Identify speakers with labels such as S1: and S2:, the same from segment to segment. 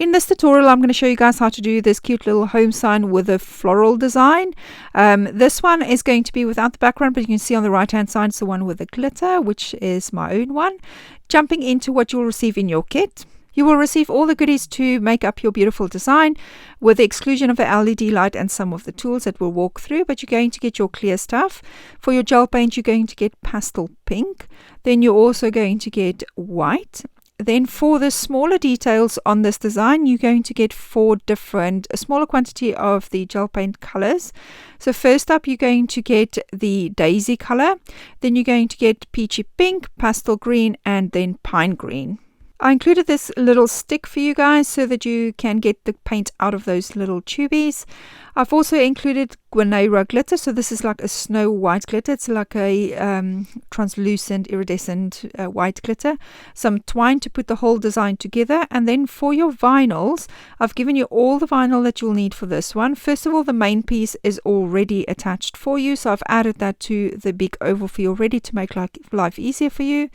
S1: In this tutorial, I'm going to show you guys how to do this cute little home sign with a floral design. This one is going to be without the background, but you can see on the right hand side, it's the one with the glitter, which is my own one. Jumping into what you'll receive in your kit. You will receive all the goodies to make up your beautiful design, with the exclusion of the LED light and some of the tools that we'll walk through, but you're going to get your clear stuff. For your gel paint, you're going to get pastel pink. Then you're also going to get white. Then for the smaller details on this design, you're going to get a smaller quantity of the gel paint colors. So first up, you're going to get the daisy color. Then you're going to get peachy pink, pastel green, and then pine green. I included this little stick for you guys so that you can get the paint out of those little tubies. I've also included Guinea glitter. So this is like a snow white glitter. It's like a translucent, iridescent white glitter. Some twine to put the whole design together. And then for your vinyls, I've given you all the vinyl that you'll need for this one. First of all, the main piece is already attached for you. So I've added that to the big oval for you already to make life easier for you.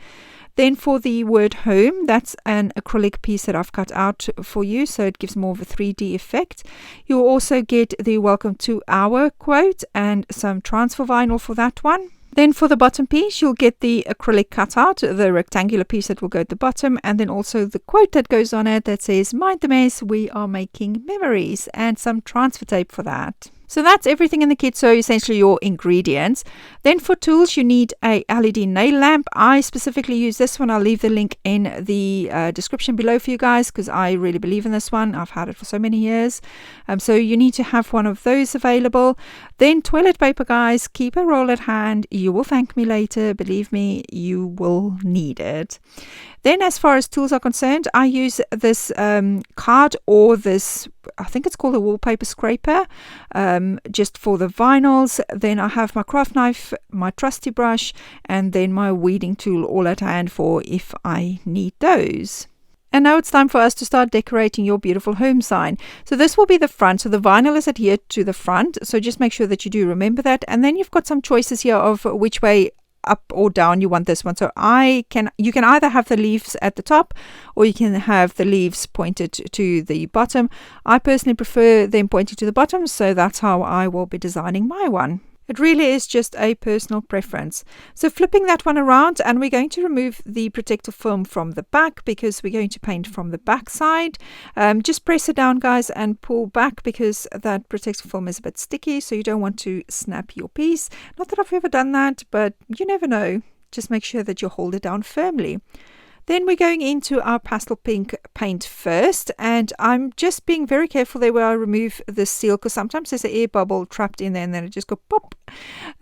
S1: Then for the word home, that's an acrylic piece that I've cut out for you, so it gives more of a 3D effect. You'll also get the welcome to our quote and some transfer vinyl for that one. Then for the bottom piece, you'll get the acrylic cutout, the rectangular piece that will go at the bottom, and then also the quote that goes on it that says, "Mind the mess, we are making memories," and some transfer tape for that. So that's everything in the kit, so essentially your ingredients. Then for tools, you need a LED nail lamp. I specifically use this one. I'll leave the link in the description below for you guys because I really believe in this one. I've had it for so many years. So you need to have one of those available. Then toilet paper, guys. Keep a roll at hand. You will thank me later. Believe me, you will need it. Then as far as tools are concerned, I use this card or this, I think it's called a wallpaper scraper, just for the vinyls. Then I have my craft knife, my trusty brush, and then my weeding tool all at hand for if I need those. And now it's time for us to start decorating your beautiful home sign. So this will be the front. So the vinyl is adhered to the front. So just make sure that you do remember that. And then you've got some choices here of which way up or down you want this one. So you can either have the leaves at the top or you can have the leaves pointed to the bottom. I personally prefer them pointing to the bottom, so that's how I will be designing my one. It really is just a personal preference. So flipping that one around, and we're going to remove the protective film from the back because we're going to paint from the back side. Just press it down, guys, and pull back because that protective film is a bit sticky, so you don't want to snap your piece. Not that I've ever done that, but you never know. Just make sure that you hold it down firmly. Then we're going into our pastel pink paint first, and I'm just being very careful there where I remove the seal because sometimes there's an air bubble trapped in there and then it just goes pop.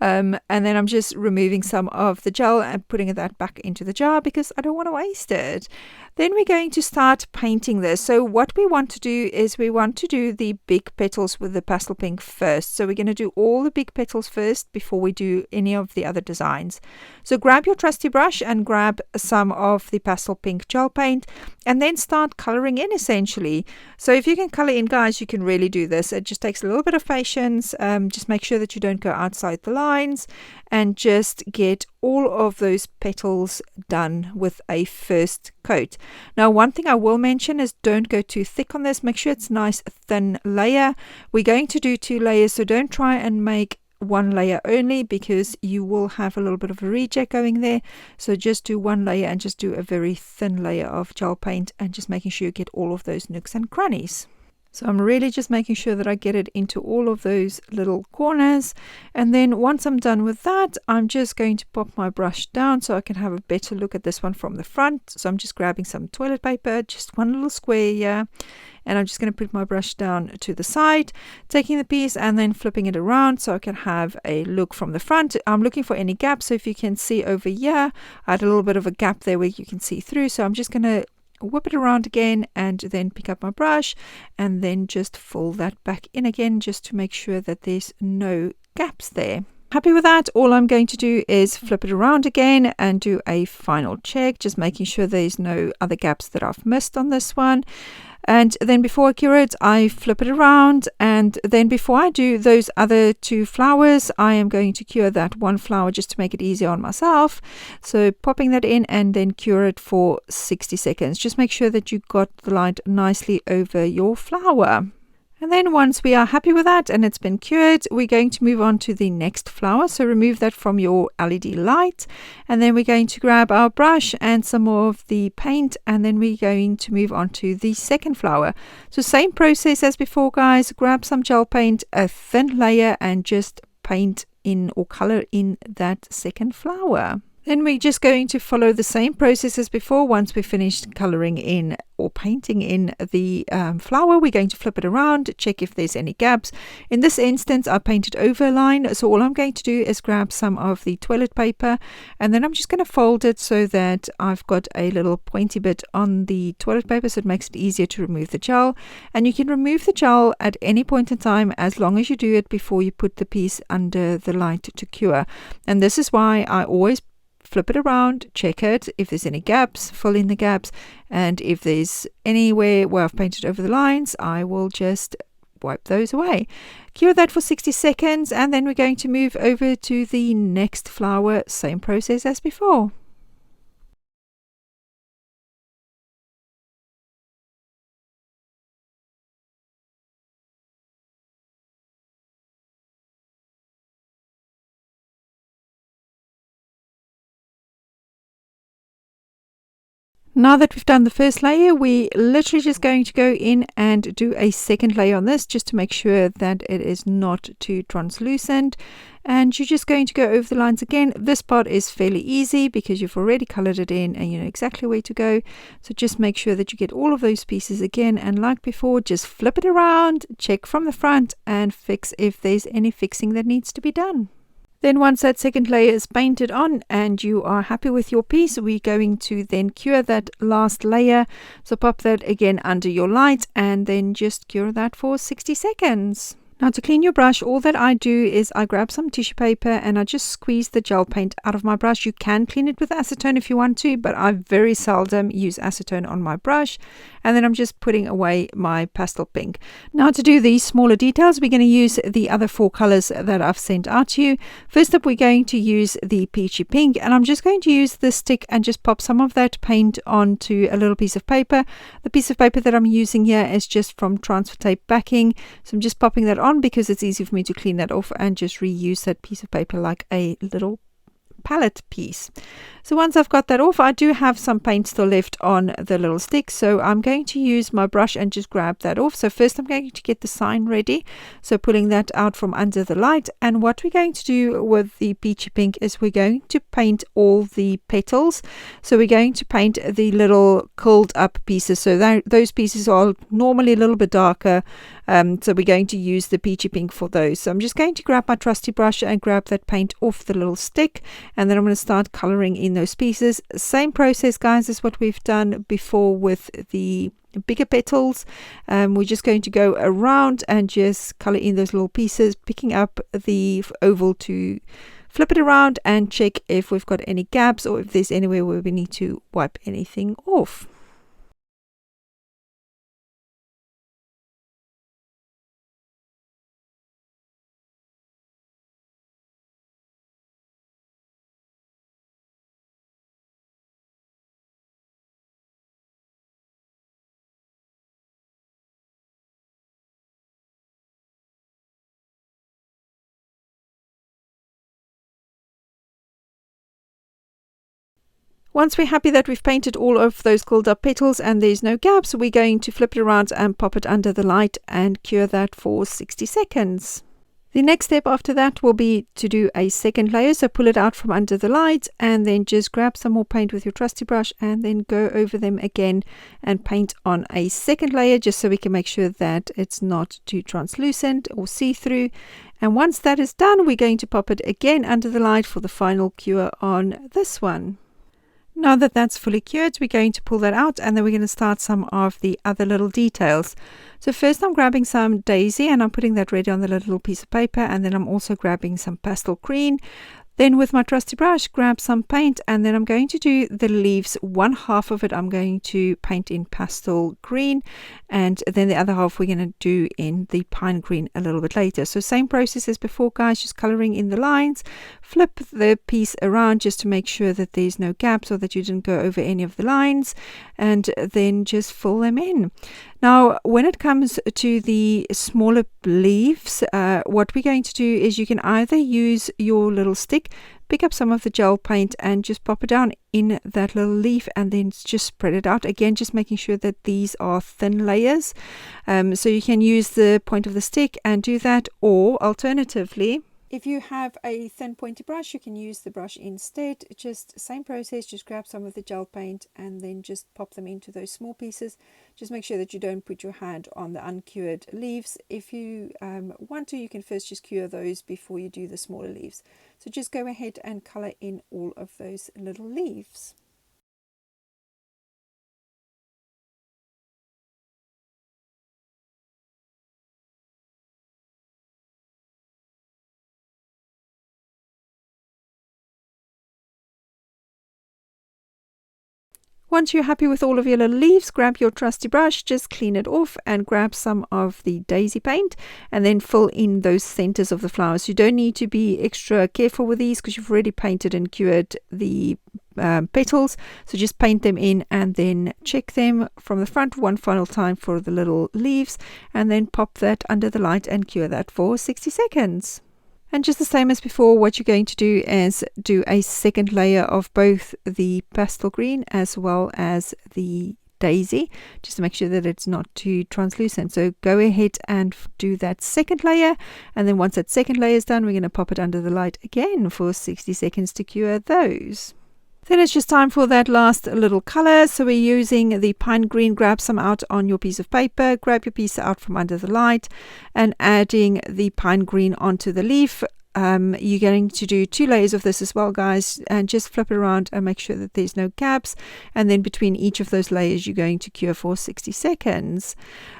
S1: And then I'm just removing some of the gel and putting that back into the jar because I don't want to waste it. Then we're going to start painting this. So what we want to do is we want to do the big petals with the pastel pink first. So we're going to do all the big petals first before we do any of the other designs. So grab your trusty brush and grab some of the pastel pink gel paint and then start coloring in essentially. So if you can color in, guys, you can really do this. It just takes a little bit of patience. Just make sure that you don't go outside the lines and just get all of those petals done with a first coat. Now, one thing I will mention is don't go too thick on this. Make sure it's a nice thin layer. We're going to do 2 layers, so don't try and make 1 layer only because you will have a little bit of a reject going there. So just do 1 layer and just do a very thin layer of gel paint and just making sure you get all of those nooks and crannies. So I'm really just making sure that I get it into all of those little corners. And then once I'm done with that, I'm just going to pop my brush down so I can have a better look at this one from the front. So I'm just grabbing some toilet paper, just 1 little square here. And I'm just going to put my brush down to the side, taking the piece and then flipping it around so I can have a look from the front. I'm looking for any gaps. So if you can see over here, I had a little bit of a gap there where you can see through. So I'm just going to whip it around again and then pick up my brush and then just fold that back in again just to make sure that there's no gaps there. Happy with that, all I'm going to do is flip it around again and do a final check, just making sure there's no other gaps that I've missed on this one. And then before I cure it, I flip it around, and then before I do those other 2 flowers, I am going to cure that 1 flower just to make it easier on myself. So popping that in and then cure it for 60 seconds. Just make sure that you got the light nicely over your flower. And then once we are happy with that and it's been cured, we're going to move on to the next flower. So remove that from your LED light, and then we're going to grab our brush and some more of the paint, and then we're going to move on to the second flower. So same process as before, guys. Grab some gel paint, a thin layer, and just paint in or color in that second flower. Then we're just going to follow the same process as before. Once we've finished coloring in or painting in the flower, we're going to flip it around, check if there's any gaps. In this instance, I painted over a line, so all I'm going to do is grab some of the toilet paper, and then I'm just going to fold it so that I've got a little pointy bit on the toilet paper, so it makes it easier to remove the gel. And you can remove the gel at any point in time as long as you do it before you put the piece under the light to cure. And this is why I always flip it around, check it. If there's any gaps, fill in the gaps. And if there's anywhere where I've painted over the lines, I will just wipe those away. Cure that for 60 seconds, and then we're going to move over to the next flower. Same process as before. Now that we've done the first layer, we're literally just going to go in and do a second layer on this, just to make sure that it is not too translucent. And you're just going to go over the lines again. This part is fairly easy because you've already colored it in and you know exactly where to go. So just make sure that you get all of those pieces again, and like before, just flip it around, check from the front, and fix if there's any fixing that needs to be done. Then once that second layer is painted on and you are happy with your piece, we're going to then cure that last layer. So pop that again under your light and then just cure that for 60 seconds. Now to clean your brush, all that I do is I grab some tissue paper and I just squeeze the gel paint out of my brush. You can clean it with acetone if you want to, but I very seldom use acetone on my brush. And then I'm just putting away my pastel pink. Now to do these smaller details, we're going to use the other 4 colors that I've sent out to you. First up, we're going to use the peachy pink, and I'm just going to use this stick and just pop some of that paint onto a little piece of paper. The piece of paper that I'm using here is just from transfer tape backing, so I'm just popping that on because it's easy for me to clean that off and just reuse that piece of paper like a little palette piece. So once I've got that off, I do have some paint still left on the little stick, so I'm going to use my brush and just grab that off. So first I'm going to get the sign ready, so pulling that out from under the light. And what we're going to do with the peachy pink is we're going to paint all the petals. So we're going to paint the little curled up pieces, so those pieces are normally a little bit darker, so we're going to use the peachy pink for those. So I'm just going to grab my trusty brush and grab that paint off the little stick, and then I'm going to start coloring in those pieces. Same process, guys, as what we've done before with the bigger petals. We're just going to go around and just color in those little pieces, picking up the oval to flip it around and check if we've got any gaps or if there's anywhere where we need to wipe anything off. Once we're happy that we've painted all of those curled up petals and there's no gaps, we're going to flip it around and pop it under the light and cure that for 60 seconds. The next step after that will be to do a second layer, so pull it out from under the light and then just grab some more paint with your trusty brush and then go over them again and paint on a second layer, just so we can make sure that it's not too translucent or see-through. And once that is done, we're going to pop it again under the light for the final cure on this one. Now that that's fully cured, we're going to pull that out, and then we're going to start some of the other little details. So first I'm grabbing some daisy and I'm putting that ready on the little piece of paper, and then I'm also grabbing some pastel green. Then with my trusty brush, grab some paint, and then I'm going to do the leaves. One half of it I'm going to paint in pastel green, and then the other half we're going to do in the pine green a little bit later. So same process as before, guys, just coloring in the lines. Flip the piece around just to make sure that there's no gaps or that you didn't go over any of the lines, and then just fill them in. Now, when it comes to the smaller leaves, what we're going to do is you can either use your little stick, pick up some of the gel paint and just pop it down in that little leaf, and then just spread it out. Again, just making sure that these are thin layers. So you can use the point of the stick and do that, or alternatively, if you have a thin pointy brush, you can use the brush instead. Just same process, just grab some of the gel paint and then just pop them into those small pieces. Just make sure that you don't put your hand on the uncured leaves. If you want to, you can first just cure those before you do the smaller leaves. So just go ahead and color in all of those little leaves. Once you're happy with all of your little leaves, grab your trusty brush, just clean it off and grab some of the daisy paint and then fill in those centers of the flowers. You don't need to be extra careful with these because you've already painted and cured the petals. So just paint them in and then check them from the front one final time for the little leaves, and then pop that under the light and cure that for 60 seconds. And just the same as before, what you're going to do is do a second layer of both the pastel green as well as the daisy, just to make sure that it's not too translucent. So go ahead and do that second layer, and then once that second layer is done, we're going to pop it under the light again for 60 seconds to cure those. Then it's just time for that last little color. So we're using the pine green. Grab some out on your piece of paper, grab your piece out from under the light and adding the pine green onto the leaf. You're going to do 2 layers of this as well, guys, and just flip it around and make sure that there's no gaps, and then between each of those layers you're going to cure for 60 seconds.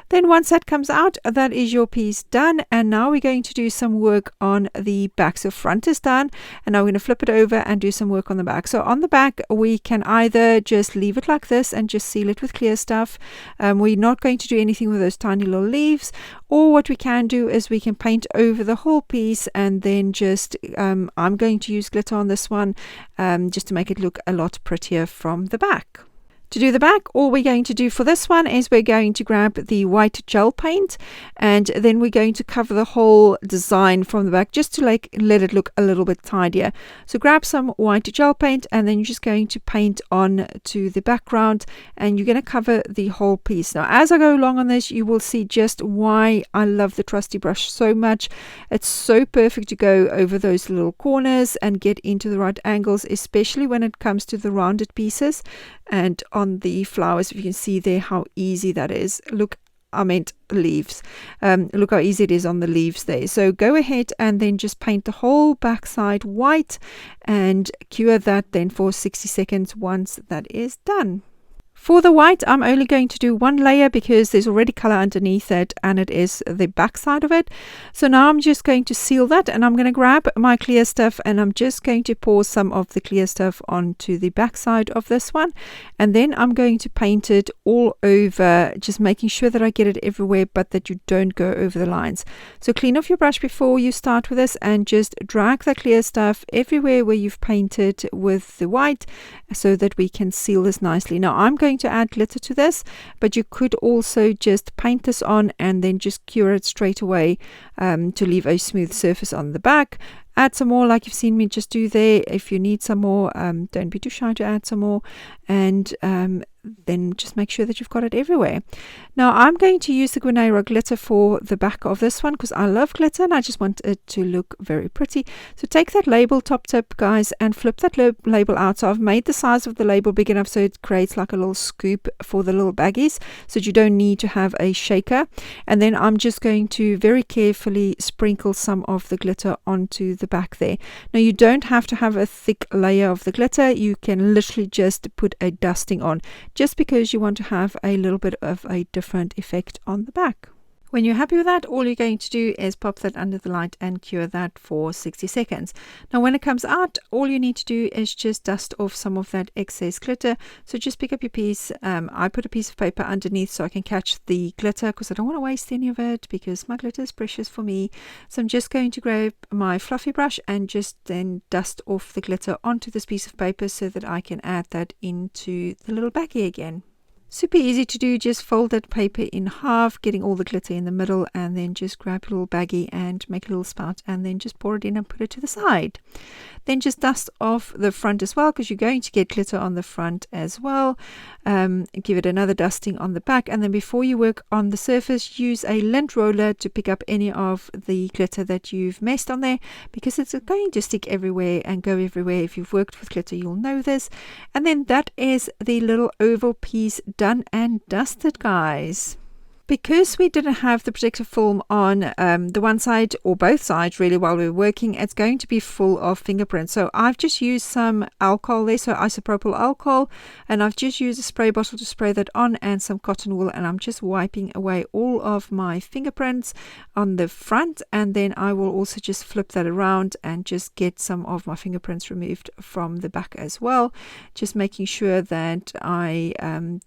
S1: Then once that comes out, that is your piece done, and now we're going to do some work on the back. So front is done, and now we're going to flip it over and do some work on the back. So on the back we can either just leave it like this and just seal it with clear stuff. We're not going to do anything with those tiny little leaves, or what we can do is we can paint over the whole piece, and then just I'm going to use glitter on this one just to make it look a lot prettier from the back. To do the back, all we're going to do for this one is we're going to grab the white gel paint, and then we're going to cover the whole design from the back just to let it look a little bit tidier. So grab some white gel paint, and then you're just going to paint on to the background, and you're going to cover the whole piece. Now as I go along on this, you will see just why I love the trusty brush so much. It's so perfect to go over those little corners and get into the right angles, especially when it comes to the rounded pieces. And on the flowers, if you can see there how easy that is. Look, I meant leaves. Look how easy it is on the leaves there. So go ahead and then just paint the whole backside white and cure that then for 60 seconds once that is done. For the white, I'm only going to do 1 layer because there's already color underneath it, and it is the back side of it. So now I'm just going to seal that, and I'm going to grab my clear stuff, and I'm just going to pour some of the clear stuff onto the back side of this one, and then I'm going to paint it all over, just making sure that I get it everywhere but that you don't go over the lines. So clean off your brush before you start with this and just drag the clear stuff everywhere where you've painted with the white so that we can seal this nicely. Now I'm going to add glitter to this, but you could also just paint this on and then just cure it straight away to leave a smooth surface on the back. Add some more like you've seen me just do there. If you need some more, don't be too shy to add some more. And then just make sure that you've got it everywhere. Now I'm going to use the Guinea glitter for the back of this one because I love glitter and I just want it to look very pretty. So take that label top tip, guys, and flip that label out. So I've made the size of the label big enough so it creates like a little scoop for the little baggies, so that you don't need to have a shaker. And then I'm just going to very carefully sprinkle some of the glitter onto the back there. Now you don't have to have a thick layer of the glitter. You can literally just put a dusting on, just because you want to have a little bit of a different effect on the back. When you're happy with that, all you're going to do is pop that under the light and cure that for 60 seconds. Now when it comes out, all you need to do is just dust off some of that excess glitter. So just pick up your piece. I put a piece of paper underneath so I can catch the glitter, because I don't want to waste any of it because my glitter is precious for me. So I'm just going to grab my fluffy brush and just then dust off the glitter onto this piece of paper so that I can add that into the little baggie again. Super easy to do. Just fold that paper in half, getting all the glitter in the middle, and then just grab a little baggie and make a little spout and then just pour it in and put it to the side. Then just dust off the front as well, because you're going to get glitter on the front as well. Give it another dusting on the back, and then before you work on the surface, use a lint roller to pick up any of the glitter that you've messed on there, because it's going to stick everywhere and go everywhere. If you've worked with glitter, you'll know this. And then that is the little oval piece done and dusted, guys. Because we didn't have the protective film on the one side or both sides really while we were working, it's going to be full of fingerprints. So I've just used some alcohol there, so isopropyl alcohol, and I've just used a spray bottle to spray that on and some cotton wool, and I'm just wiping away all of my fingerprints on the front, and then I will also just flip that around and just get some of my fingerprints removed from the back as well, just making sure that I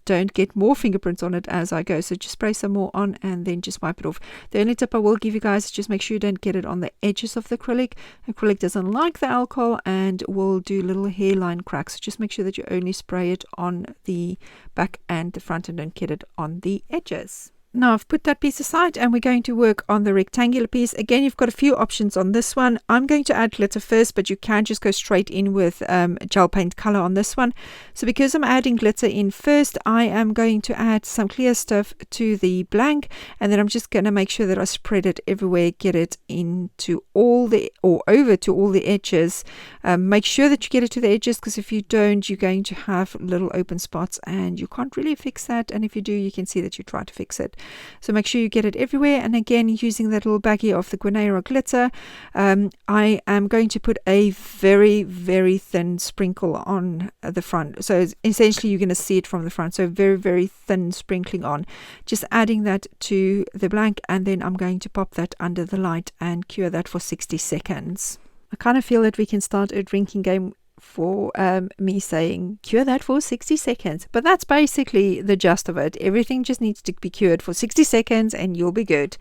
S1: don't get more fingerprints on it as I go. So just spray some more on and then just wipe it off. The only tip I will give you guys is just make sure you don't get it on the edges of the acrylic. Acrylic doesn't like the alcohol and will do little hairline cracks. So just make sure that you only spray it on the back and the front and don't get it on the edges. Now I've put that piece aside and we're going to work on the rectangular piece. Again, you've got a few options on this one. I'm going to add glitter first, but you can just go straight in with gel paint color on this one. So because I'm adding glitter in first, I am going to add some clear stuff to the blank, and then I'm just going to make sure that I spread it everywhere, get it into all the, or over to all the edges. Make sure that you get it to the edges, because if you don't, you're going to have little open spots and you can't really fix that. And if you do, you can see that you try to fix it. So make sure you get it everywhere. And again, using that little baggie of the Guinea glitter, I am going to put a very, very thin sprinkle on the front. So essentially you're going to see it from the front. So very, very thin sprinkling on. Just adding that to the blank, and then I'm going to pop that under the light and cure that for 60 seconds. I kind of feel that we can start a drinking game for me saying cure that for 60 seconds, but that's basically the gist of it. Everything just needs to be cured for 60 seconds and you'll be good.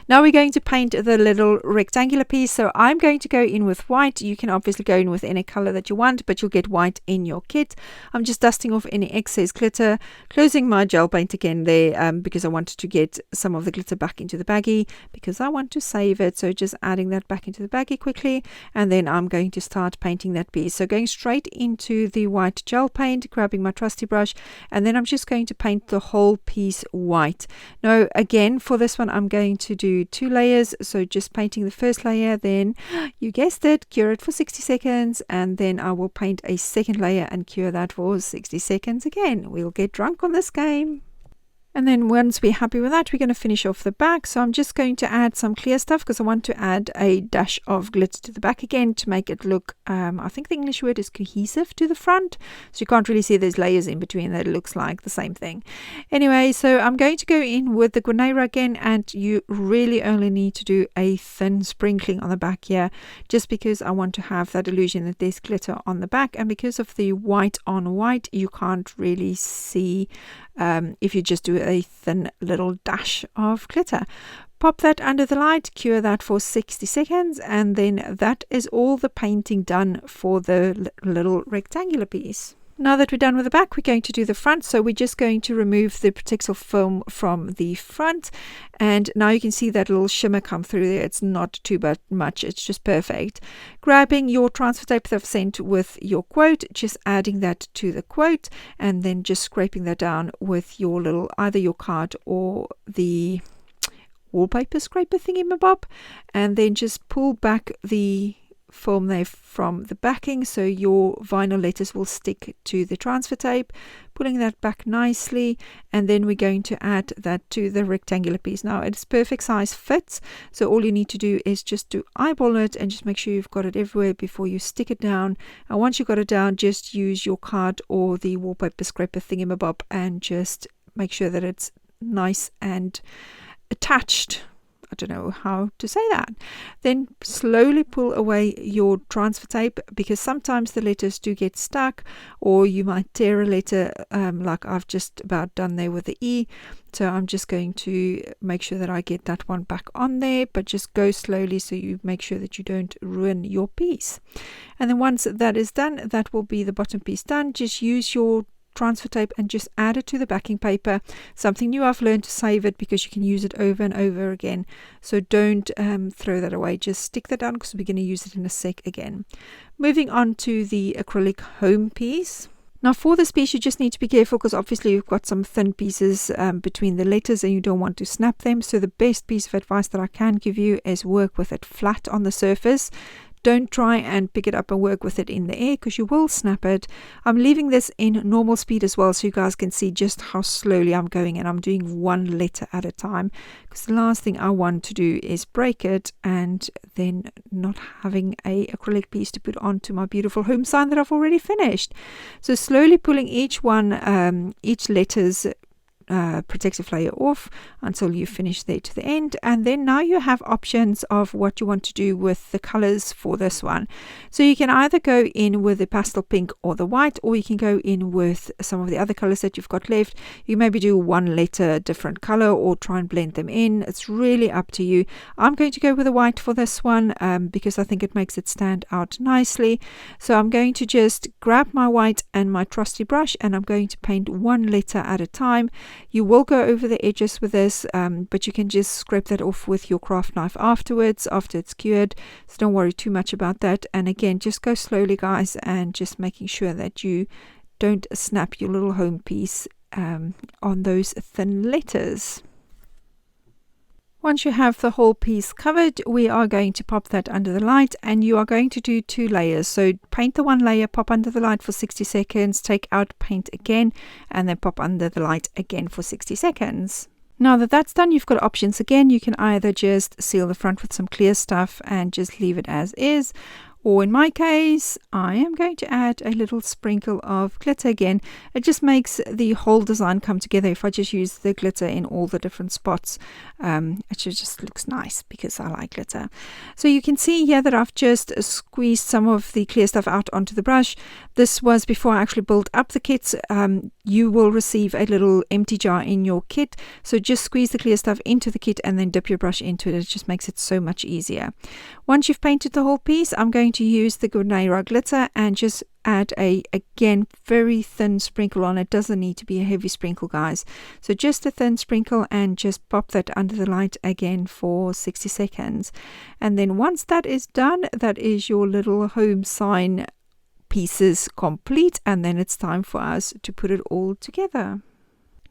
S1: Now we're going to paint the little rectangular piece. So I'm going to go in with white. You can obviously go in with any color that you want, but you'll get white in your kit. I'm just dusting off any excess glitter, closing my gel paint again there because I wanted to get some of the glitter back into the baggie because I want to save it. So just adding that back into the baggie quickly, and then I'm going to start painting that piece. So going straight into the white gel paint, grabbing my trusty brush, and then I'm just going to paint the whole piece white. Now again, for this one I'm going to do 2 layers, so just painting the first layer, then you guessed it, cure it for 60 seconds, and then I will paint a second layer and cure that for 60 seconds again. We'll get drunk on this game. And then once we're happy with that, we're going to finish off the back. So I'm just going to add some clear stuff because I want to add a dash of glitter to the back again to make it look, I think the English word is cohesive to the front. So you can't really see there's layers in between that it looks like the same thing. Anyway, so I'm going to go in with the Guinea again, and you really only need to do a thin sprinkling on the back here, just because I want to have that illusion that there's glitter on the back. And because of the white on white, you can't really see if you just do a thin little dash of glitter. Pop that under the light, cure that for 60 seconds, and then that is all the painting done for the little rectangular piece. Now that we're done with the back, we're going to do the front. So we're just going to remove the protective film from the front. And now you can see that little shimmer come through there. It's not too much. It's just perfect. Grabbing your transfer tape that I've sent with your quote, just adding that to the quote, and then just scraping that down with your little, either your card or the wallpaper scraper thingy-mabob. And then just pull back the film there from the backing so your vinyl letters will stick to the transfer tape, pulling that back nicely, and then we're going to add that to the rectangular piece. Now it's perfect size fit, so all you need to do is just to eyeball it and just make sure you've got it everywhere before you stick it down. And once you've got it down, just use your card or the wallpaper scraper thingamabob and just make sure that it's nice and attached. I don't know how to say that. Then slowly pull away your transfer tape, because sometimes the letters do get stuck, or you might tear a letter like I've just about done there with the E. So I'm just going to make sure that I get that one back on there, but just go slowly so you make sure that you don't ruin your piece. And then once that is done, that will be the bottom piece done. Just use your transfer tape and just add it to the backing paper. Something new I've learned to save it, because you can use it over and over again. So don't throw that away. Just stick that down, because we're going to use it in a sec again. Moving on to the acrylic home piece. Now for this piece you just need to be careful, because obviously you've got some thin pieces between the letters and you don't want to snap them. So the best piece of advice that I can give you is work with it flat on the surface. Don't try and pick it up and work with it in the air, because you will snap it. I'm leaving this in normal speed as well, so you guys can see just how slowly I'm going, and I'm doing one letter at a time, because the last thing I want to do is break it and then not having a acrylic piece to put onto my beautiful home sign that I've already finished. So slowly pulling each one, each letter's protective layer off until you finish there to the end. And then now you have options of what you want to do with the colors for this one. So you can either go in with the pastel pink or the white, or you can go in with some of the other colors that you've got left. You maybe do one letter different color or try and blend them in. It's really up to you. I'm going to go with the white for this one because I think it makes it stand out nicely. So I'm going to just grab my white and my trusty brush, and I'm going to paint one letter at a time. You will go over the edges with this, but you can just scrape that off with your craft knife afterwards, after it's cured. So don't worry too much about that. And again, just go slowly, guys, and just making sure that you don't snap your little home piece on those thin letters. Once you have the whole piece covered, we are going to pop that under the light, and you are going to do 2 layers. So paint the one layer, pop under the light for 60 seconds, take out, paint again, and then pop under the light again for 60 seconds. Now that that's done, you've got options again. You can either just seal the front with some clear stuff and just leave it as is, or in my case, I am going to add a little sprinkle of glitter again. It just makes the whole design come together. If I just use the glitter in all the different spots, it just looks nice because I like glitter. So you can see here that I've just squeezed some of the clear stuff out onto the brush. This was before I actually built up the kits. You will receive a little empty jar in your kit. So just squeeze the clear stuff into the kit and then dip your brush into it. It just makes it so much easier. Once you've painted the whole piece, I'm going to use the Guarnera glitter and just add again very thin sprinkle on. It doesn't need to be a heavy sprinkle, guys. So just a thin sprinkle, and just pop that under the light again for 60 seconds. And then once that is done, that is your little home sign pieces complete, and then it's time for us to put it all together.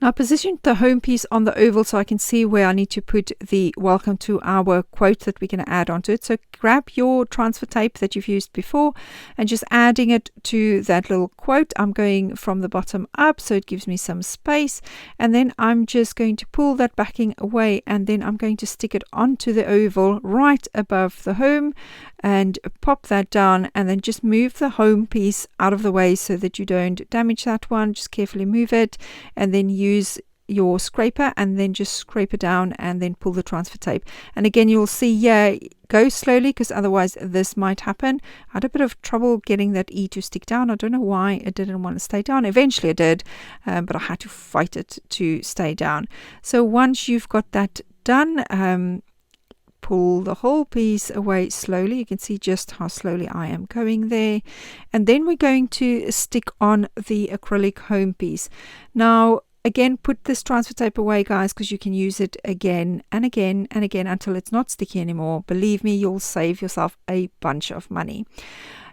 S1: Now I positioned the home piece on the oval so I can see where I need to put the welcome to our quote that we're going to add onto it. So grab your transfer tape that you've used before and just adding it to that little quote. I'm going from the bottom up so it gives me some space, and then I'm just going to pull that backing away, and then I'm going to stick it onto the oval right above the home and pop that down, and then just move the home piece out of the way so that you don't damage that one. Just carefully move it, and then use your scraper and then just scrape it down and then pull the transfer tape. And again, you'll see, yeah, go slowly because otherwise this might happen. I had a bit of trouble getting that E to stick down. I don't know why it didn't want to stay down. Eventually it did, but I had to fight it to stay down. So once you've got that done, pull the whole piece away slowly. You can see just how slowly I am going there. And then we're going to stick on the acrylic home piece. Now, again, put this transfer tape away, guys, because you can use it again and again and again until it's not sticky anymore. Believe me, you'll save yourself a bunch of money.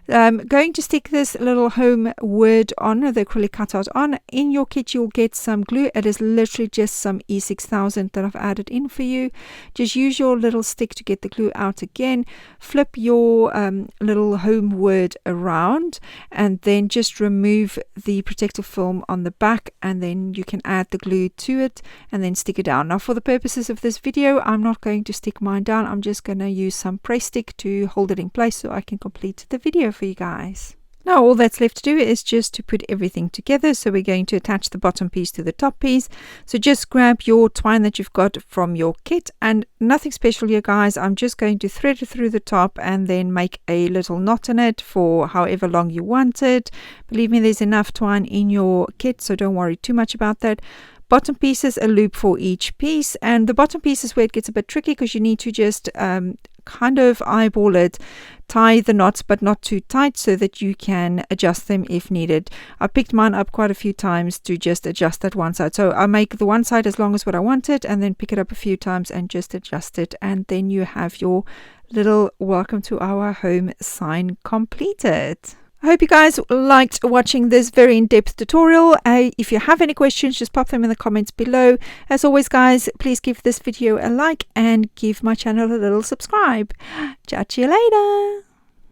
S1: Going to stick this little home word on, the acrylic cutout on. In your kit, you'll get some glue. It is literally just some E6000 that I've added in for you. Just use your little stick to get the glue out again. Flip your little home word around and then just remove the protective film on the back, and then you can add the glue to it and then stick it down. Now, for the purposes of this video, I'm not going to stick mine down. I'm just going to use some press stick to hold it in place so I can complete the video for you guys. Now all that's left to do is just to put everything together. So we're going to attach the bottom piece to the top piece. So just grab your twine that you've got from your kit, and nothing special here, guys. I'm just going to thread it through the top and then make a little knot in it for however long you want it. Believe me, there's enough twine in your kit, so don't worry too much about that. Bottom piece is a loop for each piece, and the bottom piece is where it gets a bit tricky because you need to just kind of eyeball it, tie the knots but not too tight so that you can adjust them if needed. I picked mine up quite a few times to just adjust that one side. So I make the one side as long as what I wanted and then pick it up a few times and just adjust it, and then you have your little welcome to our home sign completed. I hope you guys liked watching this very in-depth tutorial. If you have any questions, just pop them in the comments below. As always, guys, please give this video a like and give my channel a little subscribe. Chat to you later.